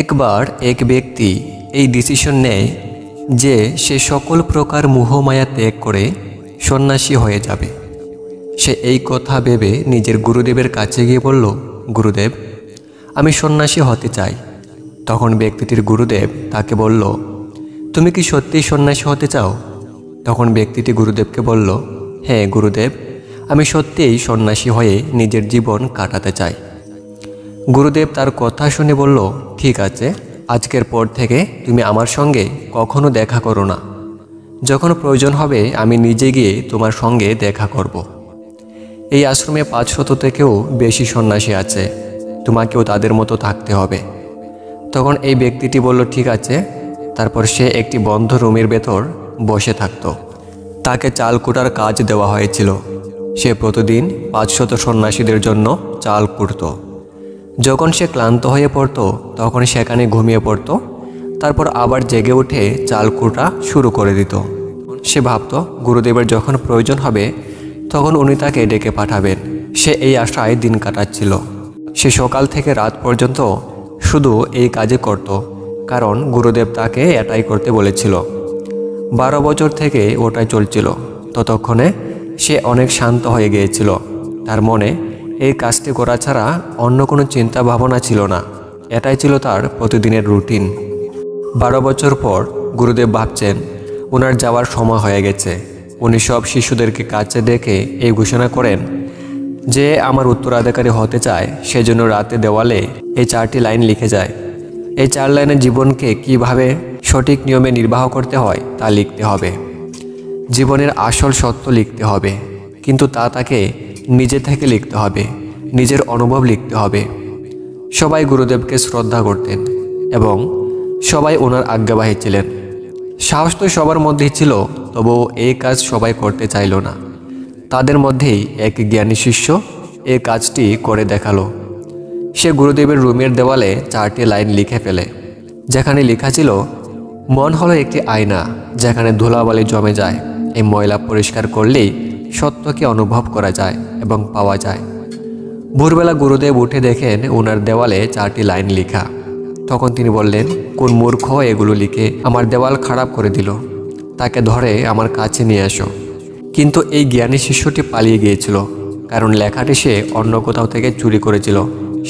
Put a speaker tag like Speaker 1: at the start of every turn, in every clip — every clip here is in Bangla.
Speaker 1: একবার এক ব্যক্তি এই ডিসিশন নেয় যে সে সকল প্রকার মোহমায়া ত্যাগ করে সন্ন্যাসী হয়ে যাবে। সে এই কথা ভেবে নিজের গুরুদেবের কাছে গিয়ে বলল, গুরুদেব, আমি সন্ন্যাসী হতে চাই। তখন ব্যক্তিটির গুরুদেব তাকে বলল, তুমি কি সত্যিই সন্ন্যাসী হতে চাও? তখন ব্যক্তিটি গুরুদেবকে বলল, হ্যাঁ গুরুদেব, আমি সত্যিই সন্ন্যাসী হয়ে নিজের জীবন কাটাতে চাই। গুরুদেব তার কথা শুনে বলল, ঠিক আছে, আজকের পর থেকে তুমি আমার সঙ্গে কখনো দেখা করো না। যখন প্রয়োজন হবে আমি নিজে গিয়ে তোমার সঙ্গে দেখা করব। এই আশ্রমে 500 থেকেও বেশি সন্ন্যাসী আছে, তোমাকেও তাদের মতো থাকতে হবে। তখন এই ব্যক্তিটি বলল, ঠিক আছে। তারপর সে একটি বন্ধ রুমের ভেতর বসে থাকত। তাকে চাল কুটার কাজ দেওয়া হয়েছিল। সে প্রতিদিন 500 সন্ন্যাসীদের জন্য চাল কুটত। যখন সে ক্লান্ত হয়ে পড়ত তখন সেখানে ঘুমিয়ে পড়ত, তারপর আবার জেগে উঠে চাল কুটা শুরু করে দিত। সে ভাবত গুরুদেবের যখন প্রয়োজন হবে তখন উনি তাকে ডেকে পাঠাবেন। সে এই আশায় দিন কাটাচ্ছিল। সে সকাল থেকে রাত পর্যন্ত শুধু এই কাজে করত, কারণ গুরুদেব তাকে এটাই করতে বলেছিল। 12 বছর থেকে ওটাই চলছিল। ততক্ষণে সে অনেক শান্ত হয়ে গিয়েছিল। তার মনে এই কাজটি করা ছাড়া অন্য কোনো চিন্তা ভাবনা ছিল না। এটাই ছিল তার প্রতিদিনের রুটিন। 12 বছর পর গুরুদেব ভাবছেন ওনার যাওয়ার সময় হয়ে গেছে। উনি সব শিশুদেরকে কাছে ডেকে এই ঘোষণা করেন যে আমার উত্তরাধিকারী হতে চায়, সেজন্য রাতে দেওয়ালে এই 4টি লাইন লিখে যায়। এই 4 লাইনের জীবনকে কিভাবে সঠিক নিয়মে নির্বাহ করতে হয় তা লিখতে হবে। জীবনের আসল সত্য লিখতে হবে, কিন্তু তা তাকে নিজে থেকে লিখতে হবে, নিজের অনুভব লিখতে হবে। সবাই গুরুদেবকে শ্রদ্ধা করতেন এবং সবাই ওনার আজ্ঞাবাহী ছিলেন। সাহস তো সবার মধ্যেই ছিল, তবুও এই কাজ সবাই করতে চাইল না। তাদের মধ্যেই এক জ্ঞানী শিষ্য এই কাজটি করে দেখালো। সে গুরুদেবের রুমের দেওয়ালে 4টি লাইন লিখে ফেলে, যেখানে লেখা ছিল, মন হলো একটি আয়না, যেখানে ধুলাবালি জমে যায়। এই ময়লা পরিষ্কার করলেই সত্যকে অনুভব করা যায় এবং পাওয়া যায়। ভোরবেলা গুরুদেব উঠে দেখেন ওনার দেওয়ালে 4টি লাইন লেখা। তখন তিনি বললেন, কোন মূর্খ এগুলো লিখে আমার দেওয়াল খারাপ করে দিল, তাকে ধরে আমার কাছে নিয়ে আসো। কিন্তু এই জ্ঞানী শিষ্যটি পালিয়ে গিয়েছিল, কারণ লেখাটি সে অন্য কোথাও থেকে চুরি করেছিল।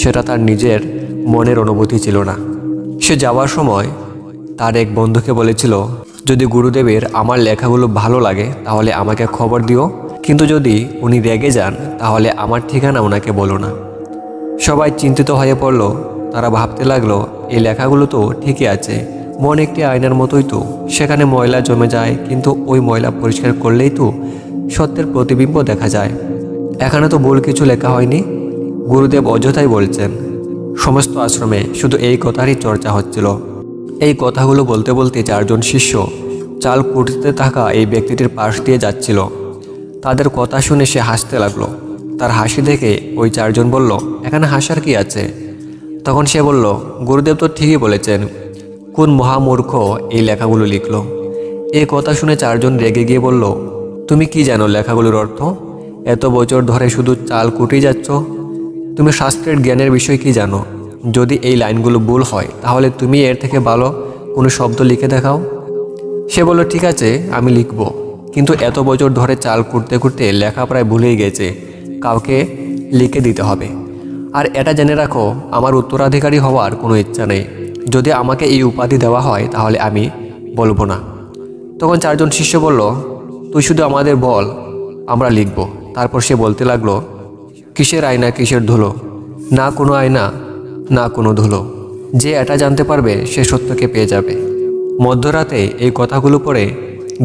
Speaker 1: সেটা তার নিজের মনের অনুভূতি ছিল না। সে যাওয়ার সময় তার এক বন্ধুকে বলেছিল, যদি গুরুদেবের আমার লেখাগুলো ভালো লাগে তাহলে আমাকে খবর দিও, কিন্তু যদি উনি রেগে যান তাহলে আমার ঠিকানা ওনাকে বলো না। সবাই চিন্তিত হয়ে পড়ল। তারা ভাবতে লাগলো, এই লেখাগুলো তো ঠিকই আছে, মন একটি আয়নার মতোই তো, সেখানে ময়লা জমে যায়, কিন্তু ওই ময়লা পরিষ্কার করলেই তো সত্যের প্রতিবিম্ব দেখা যায়। এখানে তো ভুল কিছু লেখা হয়নি। গুরুদেব অযথাই বলছেন। সমস্ত আশ্রমে শুধু এই কথারই চর্চা হচ্ছিল। এই কথাগুলো বলতে বলতে 4 জন শিষ্য চাল কুটতে থাকা এই ব্যক্তিটির পাশ দিয়ে যাচ্ছিল। তাদের কথা শুনে সে হাসতে লাগলো। তার হাসি দেখে ওই 4 জন বলল, এখানে হাসার কি আছে? তখন সে বলল, গুরুদেব তো ঠিকই বলেছেন, কোন মহামূর্খ এই লেখাগুলো লিখল? এই কথা শুনে 4 জন রেগে গিয়ে বলল, তুমি কি জানো লেখাগুলোর অর্থ? এত বছর ধরে শুধু চাল কুটেই যাচ্ছ। তুমি শাস্ত্রের জ্ঞানের বিষয় কি জানো? যদি এই লাইনগুলো ভুল হয় তাহলে তুমি এর থেকে ভালো কোনো শব্দ লিখে দেখাও। সে বলল, ঠিক আছে, আমি লিখব, কিন্তু এত বছর ধরে চাল কুটতে কুটতে লেখা প্রায় ভুলেই গেছে, কাউকে লিখে দিতে হবে। আর এটা জেনে রাখো, আমার উত্তরাধিকারী হওয়ার কোনো ইচ্ছা নেই। যদি আমাকে এই উপাধি দেওয়া হয় তাহলে আমি বলবো না। তখন 4 জন শিষ্য বলল, তুই শুধু আমাদের বল, আমরা লিখব। তারপর সে বলতে লাগলো, কিসের আয়না, কিসের ধুলো? না কোনো আয়না, না কোনো ধুলো। যে এটা জানতে পারবে সে সত্যকে পেয়ে যাবে। মধ্যরাতে এই কথাগুলো পড়ে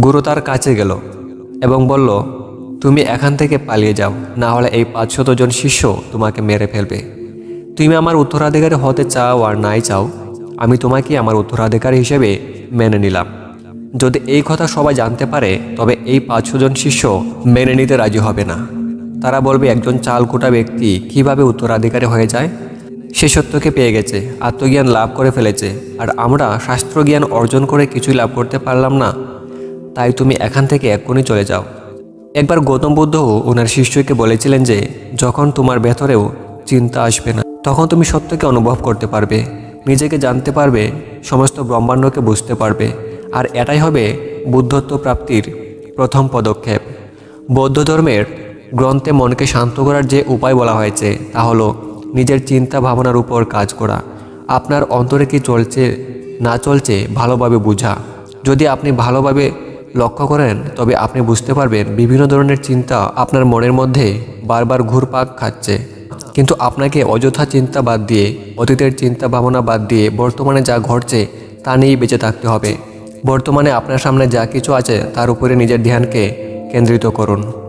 Speaker 1: গুরু তার কাছে গেল এবং বলল, তুমি এখান থেকে পালিয়ে যাও, না হলে এই 500 জন শিষ্য তোমাকে মেরে ফেলবে। তুমি আমার উত্তরাধিকারী হতে চাও আর নাই চাও, আমি তোমাকে আমার উত্তরাধিকারী হিসেবে মেনে নিলাম। যদি এই কথা সবাই জানতে পারে তবে এই 500 জন শিষ্য মেনে নিতে রাজি হবে না। তারা বলবে, একজন চাল কুটা ব্যক্তি কিভাবে উত্তরাধিকারী হয়ে যায়? সে সত্যকে পেয়ে গেছে, আত্মজ্ঞান লাভ করে ফেলেছে, আর আমরা শাস্ত্রজ্ঞান অর্জন করে কিছুই লাভ করতে পারলাম না। তাই তুমি এখান থেকে এক্ষুনি চলে যাও। একবার গৌতম বুদ্ধ ওনার শিষ্যকে বলেছিলেন যে, যখন তোমার ভেতরেও চিন্তা আসবে না তখন তুমি সত্যকে অনুভব করতে পারবে। নিজেকে জানতে পারবে, সমস্ত ব্রহ্মাণ্ডকে বুঝতে পারবে। আর এটাই হবে বুদ্ধত্ব প্রাপ্তির প্রথম পদক্ষেপ। বৌদ্ধ ধর্মের গ্রন্থে মনকে শান্ত করার যে উপায় বলা হয়েছে তা হলো নিজের চিন্তা ভাবনার উপর কাজ করা। আপনার অন্তরে কি চলছে না চলছে ভালোভাবে বোঝা। যদি আপনি ভালোভাবে লক্ষ্য করেন তবে আপনি বুঝতে পারবেন বিভিন্ন ধরনের চিন্তা আপনার মনের মধ্যে বারবার ঘুরপাক খাচ্ছে। কিন্তু আপনাকে অযথা চিন্তা বাদ দিয়ে, অতীতের চিন্তা ভাবনা বাদ দিয়ে বর্তমানে যা ঘটছে তা নিয়েই বেঁচে থাকতে হবে। বর্তমানে আপনার সামনে যা কিছু আছে তার উপরে নিজের ধ্যানকে কেন্দ্রিত করুন।